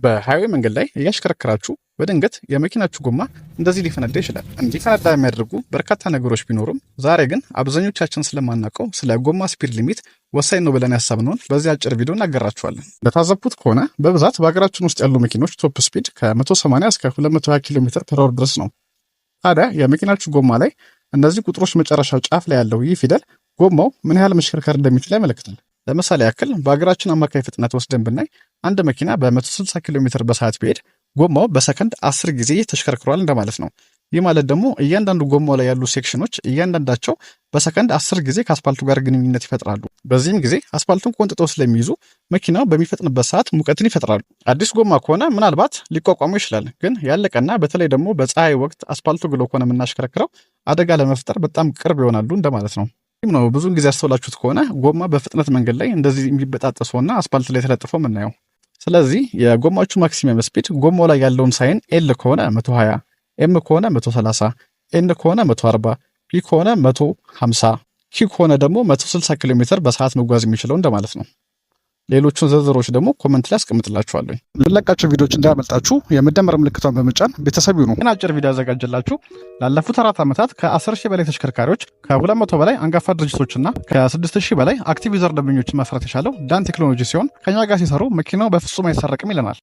በሃይዌይ መንገድ ላይ እያሽከረከራችሁ በድንገት የመኪናችሁ ጎማ እንደዚህ ሊፈነዳ ይችላል። እንዲፈነዳ የሚያደርጉ በርካታ ነገሮች ቢኖሩም ዛሬ ግን አብዛኞቻችን ስለማናውቀው ስለ ጎማ ስፒድ ሊሚት ወሳኝ ነው ብለን ያሰብነውን በዚህ አጭር ቪዲዮ እናገራችኋለን። እንደታዘብኩት ከሆነ በብዛት በሀገራችን ውስጥ ያሉ መኪኖች ቶፕ ስፒድ ከ180 እስከ 220 ኪሎ ሜትር ፐር አወር ድረስ ነው። ታዲያ የመኪናችሁ ጎማ ላይ እነዚህ ቁጥሮች መጨረሻው ጫፍ ላይ ያለው ይህ ፊደል ጎማው ምን ያህል መሽከርከር እንደሚችል ያመለክታል። ለምሳሌ ያክል በሀገራችን አማካይ ፍጥነት ወስደን ብናይ አንድ መኪና በ160 ኪሎ ሜትር በሰዓት ቢሄድ ጎማው በሰከንድ 10 ጊዜ ተሽከርክሯል እንደማለት ነው። ይህ ማለት ደግሞ እያንዳንዱ ጎማው ላይ ያሉ ሴክሽኖች እያንዳንዳቸው በሰከንድ 10 ጊዜ ከአስፓልቱ ጋር ግንኙነት ይፈጥራሉ። በዚህም ጊዜ አስፓልቱን ቆንጥጠው ስለሚይዙ መኪናው በሚፈጥንበት ሰዓት ሙቀትን ይፈጥራሉ። አዲስ ጎማ ከሆነ ምናልባት ሊቋቋሙ ይችላል፣ ግን ያለቀና በተለይ ደግሞ በፀሐይ ወቅት አስፓልቱ ግሎ ከሆነ የምናሽከረክረው አደጋ ለመፍጠር በጣም ቅርብ ይሆናሉ እንደማለት ነው። ነው ብዙውን ጊዜ ያስተውላችሁት ከሆነ ጎማ በፍጥነት መንገድ ላይ እንደዚህ የሚበጣጠሰውና አስፓልት ላይ ተለጥፎ የምናየው። ስለዚህ የጎማችሁ ማክሲመም ስፒድ ጎማው ላይ ያለውን ሳይን ኤል ከሆነ 120፣ ኤም ከሆነ 130፣ ኤን ከሆነ 140፣ ፒ ከሆነ 150፣ ኪ ከሆነ ደግሞ 160 ኪሎ ሜትር በሰዓት መጓዝ የሚችለው እንደማለት ነው። ሌሎቹን ዝርዝሮች ደግሞ ኮመንት ላይ አስቀምጥላችኋለሁ። የምንለቃቸው ቪዲዮዎች እንዳያመልጣችሁ የመደመር ምልክቷን በመጫን ቤተሰብ ይሁኑ። ይህን አጭር ቪዲዮ ያዘጋጀላችሁ ላለፉት 4 ዓመታት ከ10,000 በላይ ተሽከርካሪዎች ከ200 በላይ አንጋፋ ድርጅቶችና ከ6,000 በላይ አክቲቭ ዩዘር ደንበኞችን ማፍራት የቻለው ዳን ቴክኖሎጂ ሲሆን ከኛ ጋር ሲሰሩ መኪናው በፍጹም አይሰረቅም ይለናል።